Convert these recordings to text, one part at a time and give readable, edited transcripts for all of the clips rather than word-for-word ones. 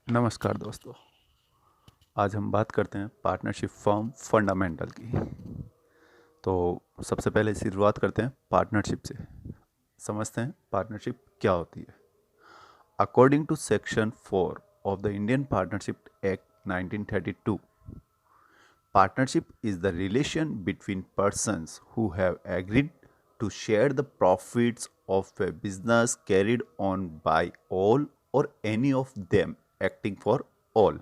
नमस्कार दोस्तों। आज हम बात करते हैं पार्टनरशिप फर्म फंडामेंटल की। तो सबसे पहले शुरुआत करते हैं पार्टनरशिप से। समझते हैं पार्टनरशिप क्या होती है। According to section 4 of the Indian Partnership Act 1932, partnership is the relation between persons who have agreed to share the profits of a business carried on by all or any of them acting for all।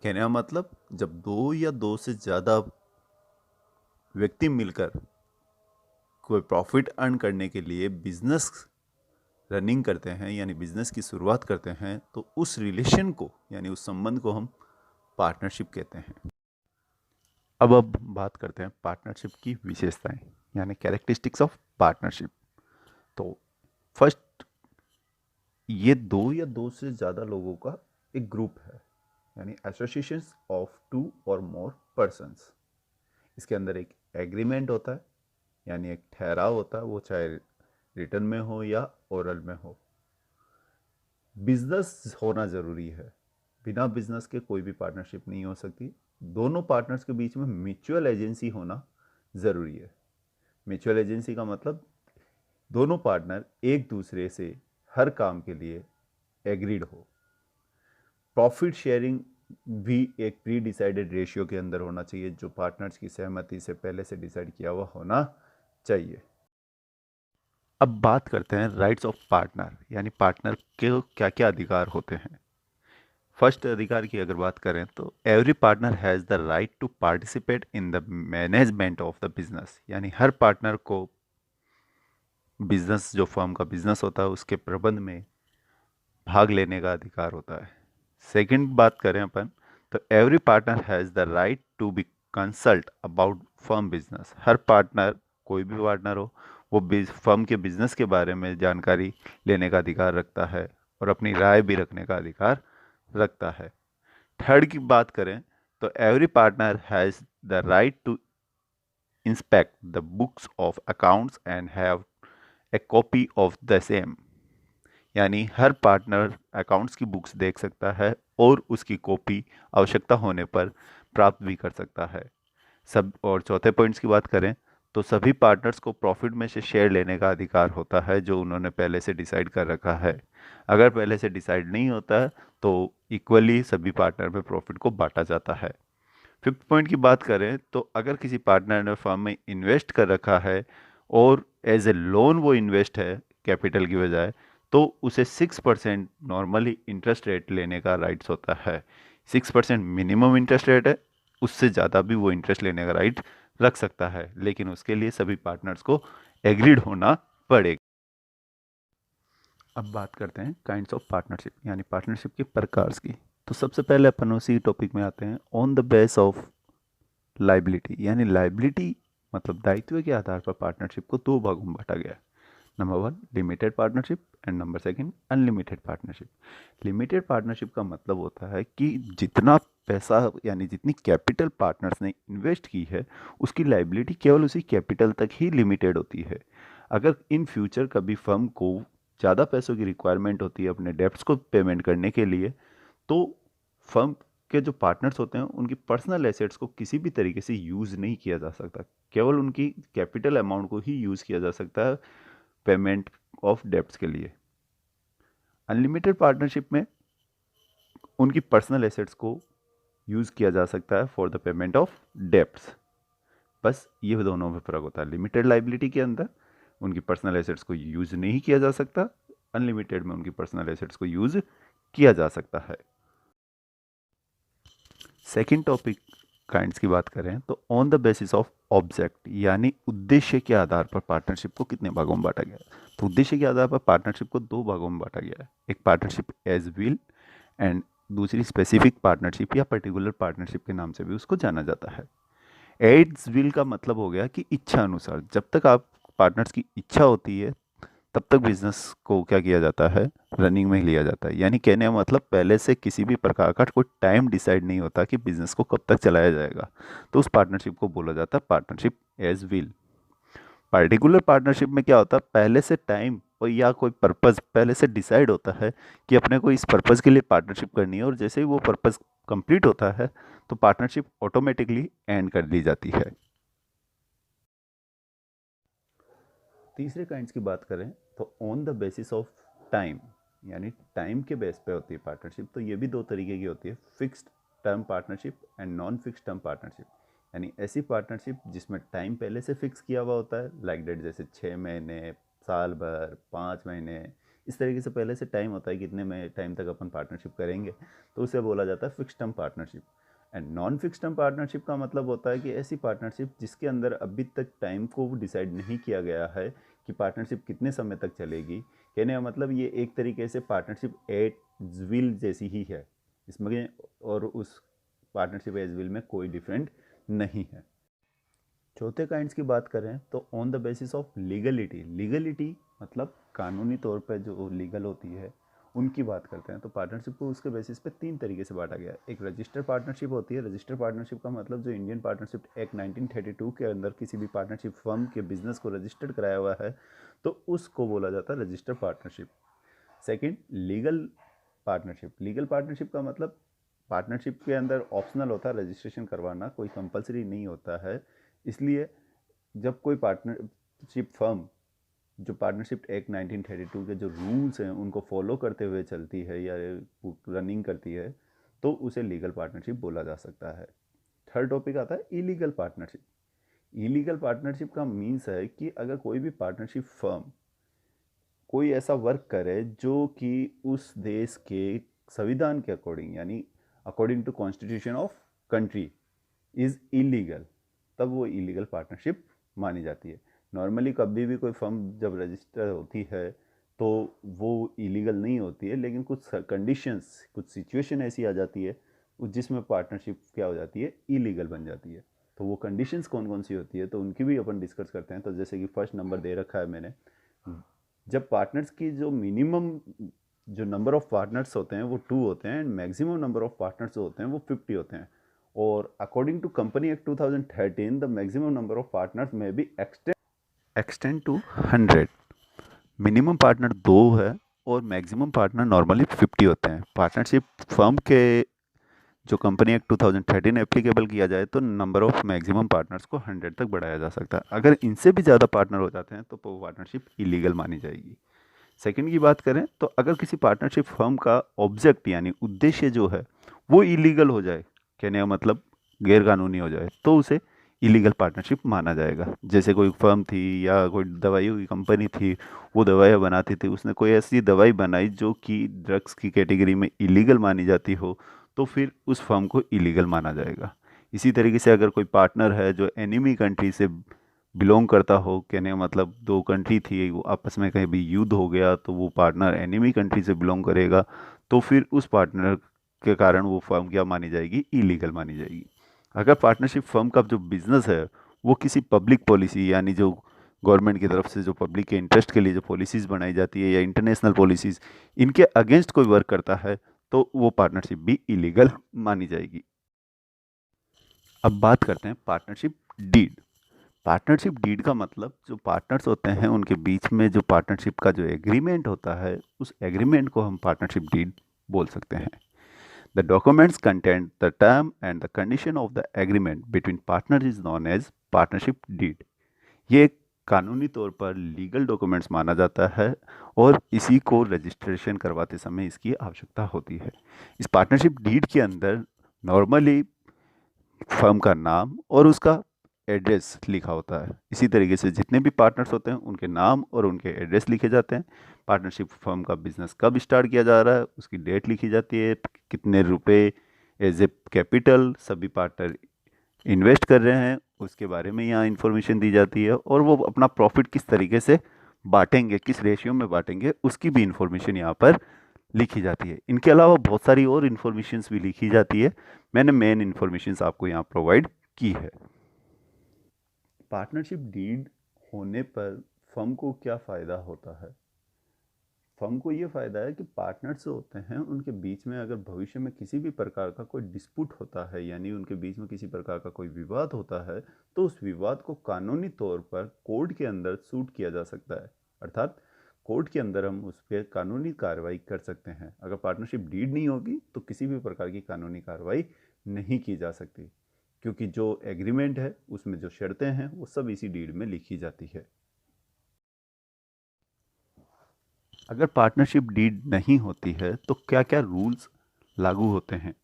कहने का मतलब जब दो या दो से ज़्यादा व्यक्ति मिलकर कोई प्रॉफिट अर्न करने के लिए बिजनेस रनिंग करते हैं यानी बिजनेस की शुरुआत करते हैं, तो उस रिलेशन को यानी उस संबंध को हम पार्टनरशिप कहते हैं। अब बात करते हैं पार्टनरशिप की विशेषताएं यानी कैरेक्टरिस्टिक्स ऑफ पार्टनरशिप। तो फर्स्ट, ये दो या दो से ज़्यादा लोगों का एक ग्रुप है यानी एसोसिएशंस ऑफ टू और मोर पर्सन्स। इसके अंदर एक एग्रीमेंट होता है यानी एक ठहराव होता है, वो चाहे रिटर्न में हो या ओरल में हो। बिजनेस होना ज़रूरी है, बिना बिजनेस के कोई भी पार्टनरशिप नहीं हो सकती। दोनों पार्टनर्स के बीच में म्यूचुअल एजेंसी होना ज़रूरी है। म्यूचुअल एजेंसी का मतलब दोनों पार्टनर एक दूसरे से हर काम के लिए एग्रीड हो। प्रॉफिट शेयरिंग भी एक प्री डिसाइडेड रेशियो के अंदर होना चाहिए, जो पार्टनर्स की सहमति से पहले से डिसाइड किया हुआ होना चाहिए। अब बात करते हैं राइट्स ऑफ पार्टनर यानी पार्टनर के क्या क्या अधिकार होते हैं। फर्स्ट अधिकार की अगर बात करें तो every partner has the right to participate in the management of the business, यानी हर पार्टनर को बिजनेस, जो फर्म का बिजनेस होता है उसके प्रबंध में भाग लेने का अधिकार होता है। सेकंड बात करें अपन तो every partner has the right to be consult about firm business. हर पार्टनर, कोई भी पार्टनर हो, वो फर्म के बिजनेस के बारे में जानकारी लेने का अधिकार रखता है और अपनी राय भी रखने का अधिकार रखता है। थर्ड की बात करें तो every partner has the right to inspect the books of accounts and have a copy of the same, यानी हर पार्टनर अकाउंट्स की बुक्स देख सकता है और उसकी कॉपी आवश्यकता होने पर प्राप्त भी कर सकता है। सब और चौथे पॉइंट्स की बात करें तो सभी पार्टनर्स को प्रॉफिट में से शेयर लेने का अधिकार होता है, जो उन्होंने पहले से डिसाइड कर रखा है। अगर पहले से डिसाइड नहीं होता है तो इक्वली सभी पार्टनर में प्रॉफिट को बांटा जाता है। फिफ्थ पॉइंट की बात करें तो अगर किसी पार्टनर ने फर्म में इन्वेस्ट कर रखा है और एज ए लोन वो इन्वेस्ट है कैपिटल की बजाय, तो उसे 6% नॉर्मली इंटरेस्ट रेट लेने का राइट्स होता है। 6% मिनिमम इंटरेस्ट रेट है, उससे ज़्यादा भी वो इंटरेस्ट लेने का राइट रख सकता है, लेकिन उसके लिए सभी पार्टनर्स को एग्रीड होना पड़ेगा। अब बात करते हैं काइंड्स ऑफ पार्टनरशिप यानी पार्टनरशिप के प्रकार की। तो सबसे पहले अपन उसी टॉपिक में आते हैं, on the base of liability यानी लाइबिलिटी मतलब दायित्व के आधार पर पार्टनरशिप को दो भागों में बांटा गया है। Number one limited partnership and number second unlimited partnership. Limited partnership का मतलब होता है कि जितना पैसा यानी जितनी कैपिटल पार्टनर्स ने इन्वेस्ट की है उसकी लाइबिलिटी केवल उसी कैपिटल तक ही लिमिटेड होती है। अगर इन फ्यूचर कभी फर्म को ज़्यादा पैसों की रिक्वायरमेंट होती है अपने डेब्ट्स को पेमेंट करने के लिए, तो फर्म के जो पार्टनर्स होते हैं उनकी पर्सनल एसेट्स को किसी भी तरीके से यूज़ नहीं किया जा सकता, केवल उनकी कैपिटल अमाउंट को ही यूज़ किया जा सकता है पेमेंट ऑफ डेब्ट्स के लिए। अनलिमिटेड पार्टनरशिप में उनकी पर्सनल एसेट्स को यूज़ किया जा सकता है for the payment of debts. बस ये दोनों में फ़र्क होता है। लिमिटेड लाइबिलिटी के अंदर उनकी पर्सनल एसेट्स को यूज़ नहीं किया जा सकता, अनलिमिटेड में उनकी पर्सनल एसेट्स को यूज़ किया जा सकता है। सेकेंड टॉपिक काइंड्स की बात करें तो on the basis of object यानी उद्देश्य के आधार पर पार्टनरशिप को कितने भागों में बांटा गया है। तो उद्देश्य के आधार पर पार्टनरशिप को दो भागों में बांटा गया है, एक पार्टनरशिप एज विल एंड दूसरी स्पेसिफिक पार्टनरशिप या पर्टिकुलर पार्टनरशिप के नाम से भी उसको जाना जाता है। एज विल का मतलब हो गया कि इच्छा अनुसार, जब तक आप पार्टनर्स की इच्छा होती है तब तक बिजनेस को क्या किया जाता है, रनिंग में लिया जाता है। यानी कहने का मतलब पहले से किसी भी प्रकार का कोई टाइम डिसाइड नहीं होता कि बिजनेस को कब तक चलाया जाएगा, तो उस पार्टनरशिप को बोला जाता है partnership at will. Particular partnership में क्या होता है, पहले से टाइम और या कोई पर्पस पहले से डिसाइड होता है कि अपने को इस पर्पस के लिए पार्टनरशिप करनी है, और जैसे ही वो पर्पस कंप्लीट होता है तो पार्टनरशिप ऑटोमेटिकली एंड कर दी जाती है। तीसरे काइंड्स की बात करें तो on the basis of time, यानी टाइम के बेस पे होती है पार्टनरशिप। तो ये भी दो तरीके की होती है, fixed term partnership and non fixed term partnership. यानी ऐसी पार्टनरशिप जिसमें टाइम पहले से फिक्स किया हुआ होता है, लाइक डेट जैसे 6 महीने, साल भर, 5 महीने, इस तरीके से पहले से टाइम होता है कितने में टाइम तक अपन पार्टनरशिप करेंगे, तो उसे बोला जाता है fix term partnership. And non fix term partnership का मतलब होता है कि ऐसी पार्टनरशिप जिसके अंदर अभी तक टाइम को डिसाइड नहीं किया गया है कि पार्टनरशिप कितने समय तक चलेगी। कहने का मतलब ये एक तरीके से पार्टनरशिप एट विल जैसी ही है इसमें, और उस पार्टनरशिप एज विल में कोई डिफरेंट नहीं है। चौथे काइंड्स की बात करें तो on the basis of legality. Legality मतलब कानूनी तौर पर जो लीगल होती है उनकी बात करते हैं। तो पार्टनरशिप को उसके बेसिस पे तीन तरीके से बांटा गया है। एक रजिस्टर्ड पार्टनरशिप होती है। रजिस्टर्ड पार्टनरशिप का मतलब जो इंडियन पार्टनरशिप एक्ट 1932 के अंदर किसी भी पार्टनरशिप फर्म के बिजनेस को रजिस्टर्ड कराया हुआ है तो उसको बोला जाता है registered partnership. Second, legal partnership. Legal partnership का मतलब पार्टनरशिप के अंदर ऑप्शनल होता है रजिस्ट्रेशन करवाना, कोई कंपलसरी नहीं होता है। इसलिए जब कोई पार्टनरशिप फर्म जो पार्टनरशिप एक्ट 1932 के जो रूल्स हैं उनको फॉलो करते हुए चलती है या रनिंग करती है तो उसे लीगल पार्टनरशिप बोला जा सकता है। थर्ड टॉपिक आता है इलीगल पार्टनरशिप। इलीगल पार्टनरशिप का मीन्स है कि अगर कोई भी पार्टनरशिप फर्म कोई ऐसा वर्क करे जो कि उस देश के संविधान के अकॉर्डिंग, यानी according to constitution of country is illegal, तब वो इलीगल पार्टनरशिप मानी जाती है। नॉर्मली कभी भी कोई फर्म जब रजिस्टर होती है तो वो इलीगल नहीं होती है, लेकिन कुछ कंडीशंस, कुछ सिचुएशन ऐसी आ जाती है जिसमें पार्टनरशिप क्या हो जाती है, इलीगल बन जाती है। तो वो कंडीशंस कौन कौन सी होती है तो उनकी भी अपन डिस्कस करते हैं। तो जैसे कि फर्स्ट नंबर दे रखा है मैंने, जब पार्टनर्स की जो मिनिमम जो नंबर ऑफ पार्टनर्स होते हैं वो 2 होते हैं and maximum number of partners जो होते हैं वो 50 होते हैं। और according to company act 2013 the maximum number of partners may be extend to 100। Minimum partner 2 है और मैक्सिमम पार्टनर नॉर्मली 50 होते हैं। पार्टनरशिप फर्म के जो कंपनी एक्ट 2013 एप्लीकेबल किया जाए तो नंबर ऑफ मैक्सिमम पार्टनर्स को 100 तक बढ़ाया जा सकता है। अगर इनसे भी ज़्यादा पार्टनर हो जाते हैं तो वो पार्टनरशिप इलीगल मानी जाएगी। सेकंड की बात करें तो अगर किसी पार्टनरशिप फर्म का ऑब्जेक्ट यानी उद्देश्य जो है वो इलीगल हो जाए, कहने का मतलब गैर कानूनी हो जाए, तो उसे इलीगल पार्टनरशिप माना जाएगा। जैसे कोई फर्म थी या कोई दवाइयों की कंपनी थी, वो दवाइयाँ बनाती थी, उसने कोई ऐसी दवाई बनाई जो कि ड्रग्स की कैटेगरी में इलीगल मानी जाती हो, तो फिर उस फर्म को इलीगल माना जाएगा। इसी तरीके से अगर कोई पार्टनर है जो एनिमी कंट्री से बिलोंग करता हो, कहने का मतलब दो कंट्री थी वो आपस में कहीं भी युद्ध हो गया तो वो पार्टनर एनिमी कंट्री से बिलोंग करेगा, तो फिर उस पार्टनर के कारण वो फर्म क्या मानी जाएगी, इलीगल मानी जाएगी। अगर पार्टनरशिप फर्म का जो बिजनेस है वो किसी पब्लिक पॉलिसी यानी जो गवर्नमेंट की तरफ से जो पब्लिक के इंटरेस्ट के लिए जो पॉलिसीज़ बनाई जाती है या इंटरनेशनल पॉलिसीज़, इनके अगेंस्ट कोई वर्क करता है तो वो पार्टनरशिप भी इलीगल मानी जाएगी। अब बात करते हैं पार्टनरशिप डीड। पार्टनरशिप डीड का मतलब जो पार्टनर्स होते हैं उनके बीच में जो पार्टनरशिप का जो एग्रीमेंट होता है उस एग्रीमेंट को हम पार्टनरशिप डीड बोल सकते हैं। The documents content the term and the condition of the agreement between partner is known as partnership deed. ये एक कानूनी तौर पर लीगल डॉक्यूमेंट्स माना जाता है और इसी को रजिस्ट्रेशन करवाते समय इसकी आवश्यकता होती है। इस पार्टनरशिप डीड के अंदर नॉर्मली फर्म का नाम और उसका एड्रेस लिखा होता है। इसी तरीके से जितने भी पार्टनर्स होते हैं उनके नाम और उनके एड्रेस लिखे जाते हैं। पार्टनरशिप फर्म का बिजनेस कब स्टार्ट किया जा रहा है उसकी डेट लिखी जाती है, कितने रुपए एज ए कैपिटल सभी पार्टनर इन्वेस्ट कर रहे हैं उसके बारे में यहाँ इन्फॉर्मेशन दी जाती है, और वो अपना प्रॉफिट किस तरीके से बांटेंगे, किस रेशियो में बांटेंगे, उसकी भी इंफॉर्मेशन यहाँ पर लिखी जाती है। इनके अलावा बहुत सारी और इन्फॉर्मेशन भी लिखी जाती है, मैंने मेन इन्फॉर्मेशन आपको यहाँ प्रोवाइड की है। पार्टनरशिप डीड होने पर फर्म को क्या फ़ायदा होता है? फर्म को ये फ़ायदा है कि पार्टनर्स जो होते हैं उनके बीच में अगर भविष्य में किसी भी प्रकार का कोई डिस्प्यूट होता है, यानी उनके बीच में किसी प्रकार का कोई विवाद होता है, तो उस विवाद को कानूनी तौर पर कोर्ट के अंदर सूट किया जा सकता है। अर्थात कोर्ट के अंदर हम उस पर कानूनी कार्रवाई कर सकते हैं। अगर पार्टनरशिप डीड नहीं होगी तो किसी भी प्रकार की कानूनी कार्रवाई नहीं की जा सकती, क्योंकि जो एग्रीमेंट है उसमें जो शर्तें हैं वो सब इसी डीड में लिखी जाती है। अगर पार्टनरशिप डीड नहीं होती है तो क्या क्या रूल्स लागू होते हैं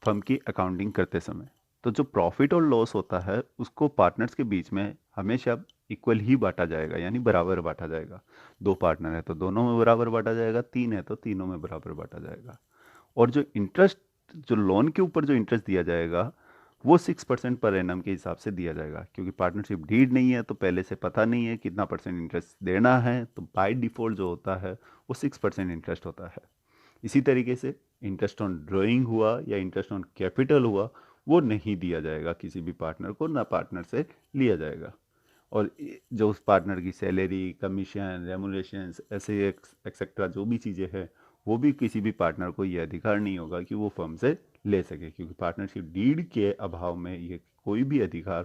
फर्म की अकाउंटिंग करते समय? तो जो प्रॉफिट और लॉस होता है उसको पार्टनर्स के बीच में हमेशा इक्वल ही बांटा जाएगा, यानी बराबर बांटा जाएगा। दो पार्टनर है तो दोनों में बराबर बांटा जाएगा, तीन है तो तीनों में बराबर बांटा जाएगा। और जो इंटरेस्ट, जो लोन के ऊपर जो इंटरेस्ट दिया जाएगा वो 6% पर एनम के हिसाब से दिया जाएगा, क्योंकि पार्टनरशिप डीड नहीं है तो पहले से पता नहीं है कितना परसेंट इंटरेस्ट देना है, तो बाय डिफॉल्ट जो होता है वो 6% इंटरेस्ट होता है। इसी तरीके से इंटरेस्ट ऑन ड्राइंग हुआ या इंटरेस्ट ऑन कैपिटल हुआ, वो नहीं दिया जाएगा किसी भी पार्टनर को, ना पार्टनर से लिया जाएगा। और जो उस पार्टनर की सैलरी, कमीशन, रेमुनेशन, ऐसे एक्सेट्रा जो भी चीज़ें हैं, वो भी किसी भी पार्टनर को ये अधिकार नहीं होगा कि वो फर्म से ले सके, क्योंकि पार्टनरशिप डीड के अभाव में ये कोई भी अधिकार